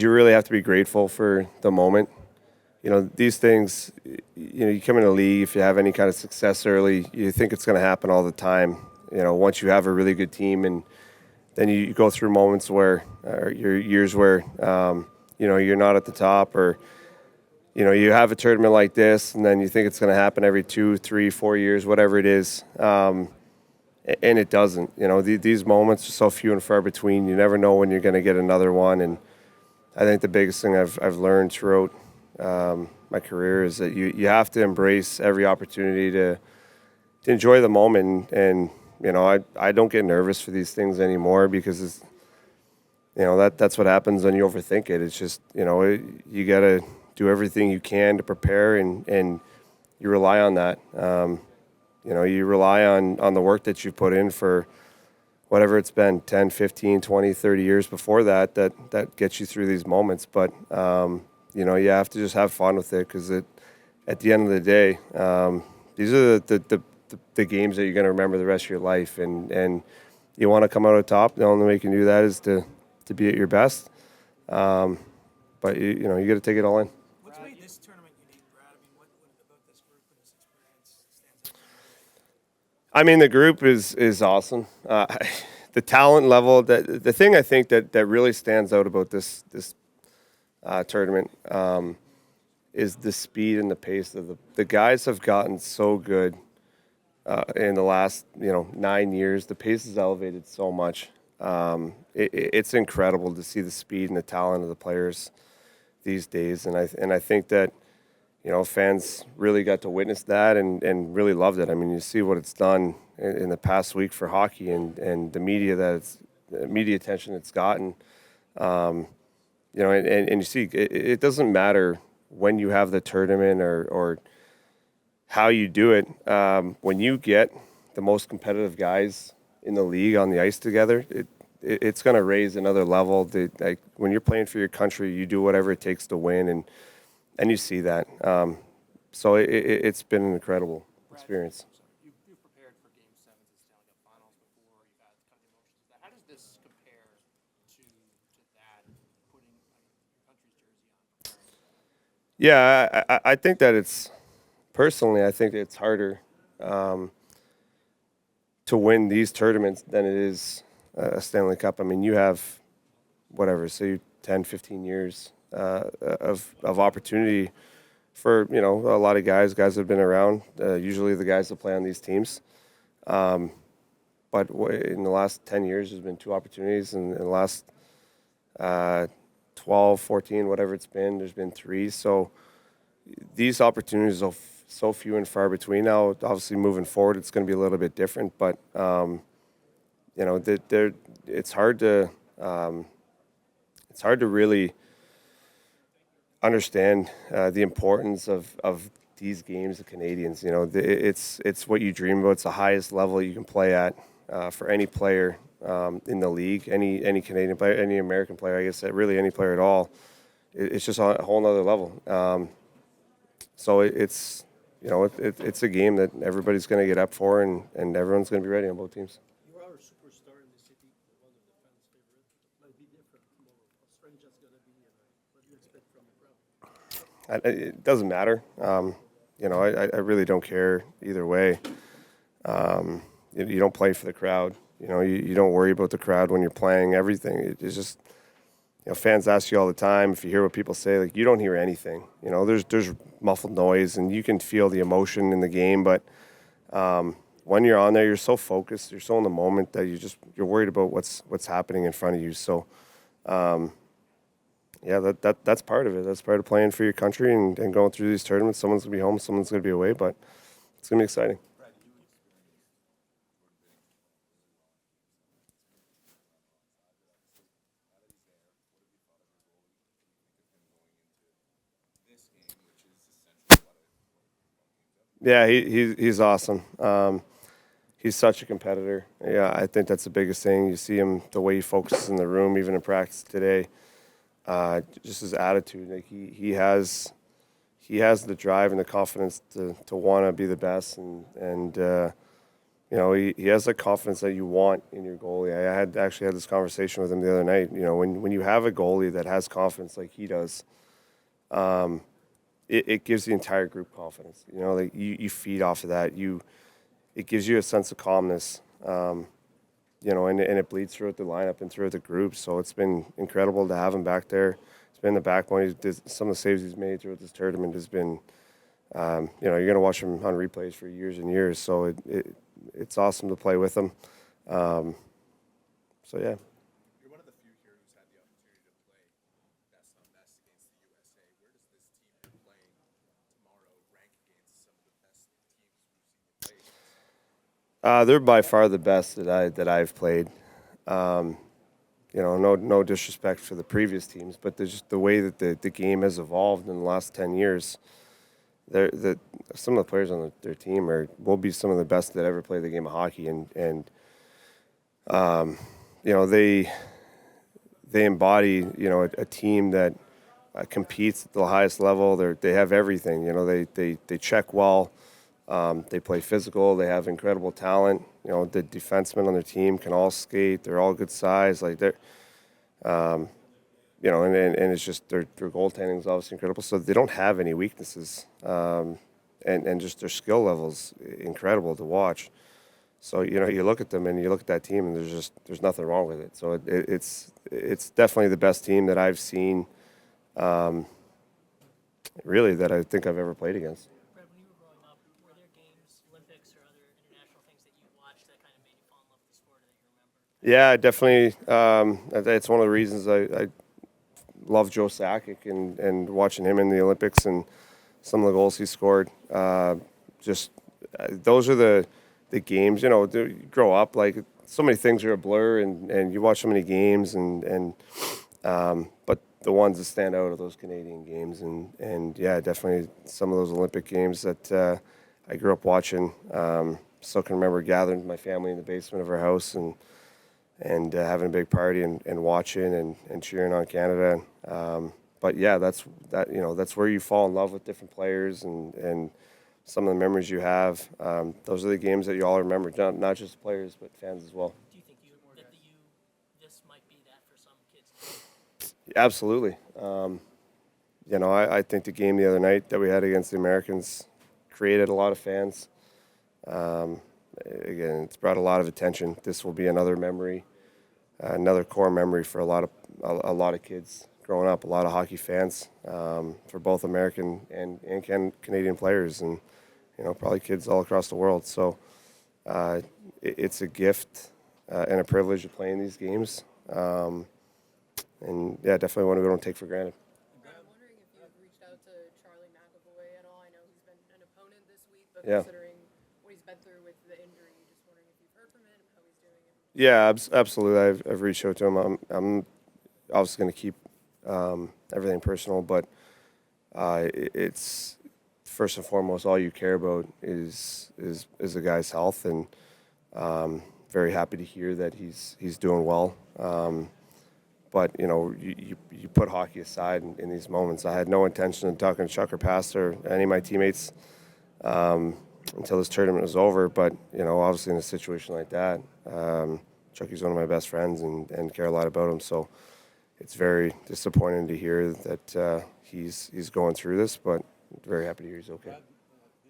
You really have to be grateful for the moment. These things, you come in the league, if you have any kind of success early, you think it's going to happen all the time. Once you have a really good team, and then you go through moments where, or your years where, you're not at the top, or, you have a tournament like this, and then you think it's going to happen every 2, 3, 4 years, whatever it is. And it doesn't. These moments are so few and far between. You never know when you're going to get another one. And I think the biggest thing I've learned throughout my career is that you have to embrace every opportunity to enjoy the moment. And I don't get nervous for these things anymore because that's what happens when you overthink it. It's just you got to do everything you can to prepare, and you rely on that. You rely on the work that you put in for whatever it's been, 10, 15, 20, 30 years before that gets you through these moments. But, you have to just have fun with it because at the end of the day, these are the games that you're going to remember the rest of your life. And you want to come out on top. The only way you can do that is to be at your best. But, you got to take it all in. What's made this tournament unique, Brad? I mean, what about this group and this experience stands out? I mean, the group is awesome. The talent level, the thing I think that really stands out about this tournament is the speed and the pace of the guys have gotten so good in the last 9 years. The pace has elevated so much. It's incredible to see the speed and the talent of the players these days, and I think that fans really got to witness that and really loved it. I mean, you see what it's done in the past week for hockey and the media the media attention it's gotten. And you see it doesn't matter when you have the tournament or how you do it. When you get the most competitive guys in the league on the ice together, it's going to raise another level. When you're playing for your country, you do whatever it takes to win, and you see that. So it's been an incredible experience. You've prepared for Game 7s and Stanley Cup Finals before. You've had kind of emotions of that. How does this compare to that, putting your country's jersey on? Yeah, I think that I think it's harder to win these tournaments than it is a Stanley Cup. I mean, you have, say 10, 15 years of opportunity for a lot of guys that have been around. Usually the guys that play on these teams. But in the last 10 years, there's been 2 opportunities. And in the last 12, 14, whatever it's been, there's been 3. So these opportunities are so few and far between now. Obviously, moving forward, it's going to be a little bit different. But it's hard to really understand the importance of these games, the Canadians. It's what you dream about. It's the highest level you can play at for any player in the league, any Canadian player, any American player, I guess, really any player at all. It's just on a whole nother level. So it's a game that everybody's going to get up for, and everyone's going to be ready on both teams. You are a superstar in the city, one of the fans' favorite. It might be different tomorrow. How strange that's going to be, and what do you expect from the crowd? It doesn't matter. I really don't care either way. You don't play for the crowd. You don't worry about the crowd when you're playing. Everything. It's just, fans ask you all the time if you hear what people say. Like, you don't hear anything. There's muffled noise, and you can feel the emotion in the game. But when you're on there, you're so focused. You're so in the moment that you're worried about what's happening in front of you. So. Yeah, that's part of it. That's part of playing for your country and going through these tournaments. Someone's going to be home, someone's going to be away, but it's going to be exciting. Yeah, he's awesome. He's such a competitor. Yeah, I think that's the biggest thing. You see him, the way he focuses in the room, even in practice today. Just his attitude, like he has the drive and the confidence to want to be the best, and he has the confidence that you want in your goalie. I had actually had this conversation with him the other night. When you have a goalie that has confidence like he does, it gives the entire group confidence. Like you feed off of that. It gives you a sense of calmness. And it bleeds throughout the lineup and throughout the group. So it's been incredible to have him back there. It's been the backbone. Some of the saves he's made throughout this tournament has been, you're going to watch him on replays for years and years. So it's awesome to play with him. So, yeah. You're one of the few here who's had the opportunity to play best on best against the USA. Where does this team you're playing tomorrow rank against some of the best teams we've seen you play? They're by far the best that I've played. No disrespect for the previous teams, but there's just the way that the game has evolved in the last 10 years. Some of the players on their team will be some of the best that ever played the game of hockey, and they embody a team that competes at the highest level. They have everything. They check well. They play physical. They have incredible talent. The defensemen on their team can all skate. They're all good size. Like they're, and it's just their goaltending is obviously incredible. So they don't have any weaknesses, and just their skill levels incredible to watch. So you look at them and you look at that team, and there's nothing wrong with it. So it's definitely the best team that I've seen, really, that I think I've ever played against. Brad, when you were growing up, were there games, Olympics or other international things that you watched that kind of made you fall in love with the sport or that you remember? Yeah, definitely. It's one of the reasons I love Joe Sakic and watching him in the Olympics and some of the goals he scored. Those are the games. You grow up, like so many things are a blur, and you watch so many games, but the ones that stand out are those Canadian games, and yeah, definitely some of those Olympic games that I grew up watching. Still can remember gathering with my family in the basement of our house and having a big party and watching and cheering on Canada. But yeah, that's where you fall in love with different players and some of the memories you have. Those are the games that you all remember, not just the players, but fans as well. Do you think this might be that for some kids? Absolutely. I think the game the other night that we had against the Americans created a lot of fans. Again, it's brought a lot of attention. This will be another memory, another core memory for a lot of kids growing up, a lot of hockey fans, for both American and Canadian players, and probably kids all across the world. So it's a gift and a privilege of playing these games, and yeah, definitely one we don't take for granted. I'm wondering if you've reached out to Charlie McAvoy at all. I know he's been an opponent this week, but Yeah. considering what he's been through with the injury, just wondering if you've heard from him, how he's doing. Yeah, absolutely. I've reached out to him. I'm obviously going to keep everything personal, but it's first and foremost all you care about is the guy's health, and very happy to hear that he's doing well. But you put hockey aside in these moments. I had no intention of talking to Chuck or Pastor or any of my teammates until this tournament was over. But obviously in a situation like that, Chucky's one of my best friends and care a lot about him. So it's very disappointing to hear that he's going through this, but very happy to hear he's okay.